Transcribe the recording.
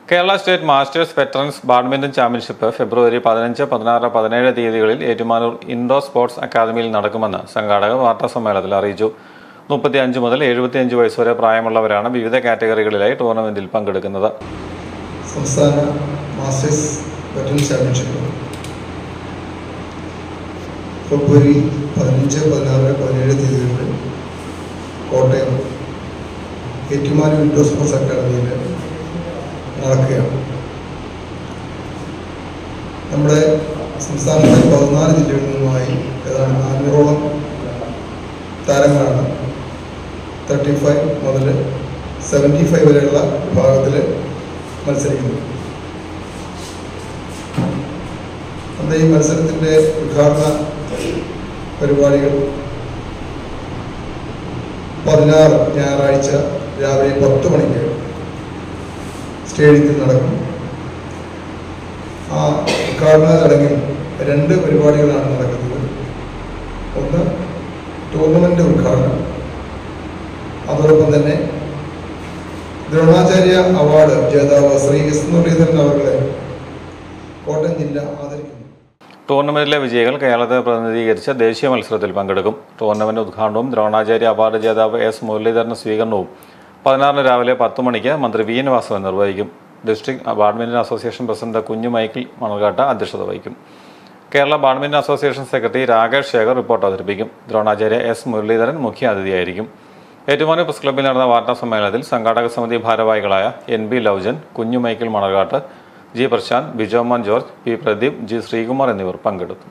Kerala state masters veterans badminton championship ഫെബ്രുവരി 15, 16, 17 തീയതികളിൽ Ettumanoor indoor sports അക്കാദമിയിൽ നടക്കുമെന്ന് സംഘാടകർ വാർത്താസമ്മേളനത്തിൽ അറിയിച്ചു. 35 മുതൽ 75 വയസ്സ് വരെ പ്രായമുള്ളവരാണ് വിവിധ കാറ്റഗറികളിലായി ടൂർണമെന്റിൽ പങ്കെടുക്കുന്നത്. സംസ്ഥാന മാസ്റ്റേഴ്സ് വെറ്ററൻസ് ചാമ്പ്യൻഷിപ്പ് ഫെബ്രുവരി 15, 16, 17 തീയതികളിൽ കോട്ടയം ഏറ്റുമാനൂർ ഇൻഡോർ സ്പോർട്സ് അക്കാദമിയിൽ നടക്കുകയാണ്. നമ്മുടെ സംസ്ഥാനത്തെ 14 ജില്ലകളിൽ നിന്നുമായി ഏതാണ്ട് 400ഓളം താരങ്ങളാണ് 35 മുതൽ 75 വരെയുള്ള വിഭാഗത്തിൽ മത്സരിക്കുന്നത്. നമ്മുടെ ഈ മത്സരത്തിൻ്റെ ഉദ്ഘാടന പരിപാടികൾ 16 ഞായറാഴ്ച രാവിലെ 10 മണിക്ക് സ്റ്റേഡിയത്തിൽ നടക്കും. ആ ഉദ്ഘാടന ചടങ്ങിൽ 2 പരിപാടികളാണ് നടക്കുന്നത്. ഒന്ന് ടൂർണമെൻ്റ് ഉദ്ഘാടനം, അതോടൊപ്പം തന്നെ ദ്രോണാചാര്യ അവാർഡ് ജേതാവ് ശ്രീ എസ് മുരളീധരൻ അവരുടെ കോട്ടയം ജില്ല ആദരിക്കുന്നു. ടൂർണമെന്റിലെ വിജയികൾ കേരളത്തെ പ്രതിനിധീകരിച്ച ദേശീയ മത്സരത്തിൽ പങ്കെടുക്കും. ടൂർണമെന്റ് ഉദ്ഘാടനവും ദ്രോണാചാര്യ അവാർഡ് ജേതാവ് എസ് മുരളീധരൻ സ്വീകരണവും 16 രാവിലെ 10 മണിക്ക് മന്ത്രി വി എൻ വാസവൻ നിർവഹിക്കും. ഡിസ്ട്രിക്ട് ബാഡ്മിന്റൺ അസോസിയേഷൻ പ്രസിഡന്റ് കുഞ്ഞു മൈക്കിൾ മണർകാട്ട അധ്യക്ഷത വഹിക്കും. Kerala badminton association secretary Rakesh Shekhar report അവതരിപ്പിക്കും. ദ്രോണാചാര്യ എസ് മുരളീധരൻ മുഖ്യ അതിഥിയായിരിക്കും. ഏറ്റുമാനൂർ പ്രസ് ക്ലബ്ബിൽ നടന്ന വാർത്താ സമ്മേളനത്തിൽ സംഘാടക സമിതി ഭാരവാഹികളായ NB ലൗജൻ, Kunju Michael Manarcad, G Prashanth, Bijomon George, P Pradeep, G Sreekumar എന്നിവർ പങ്കെടുത്തു.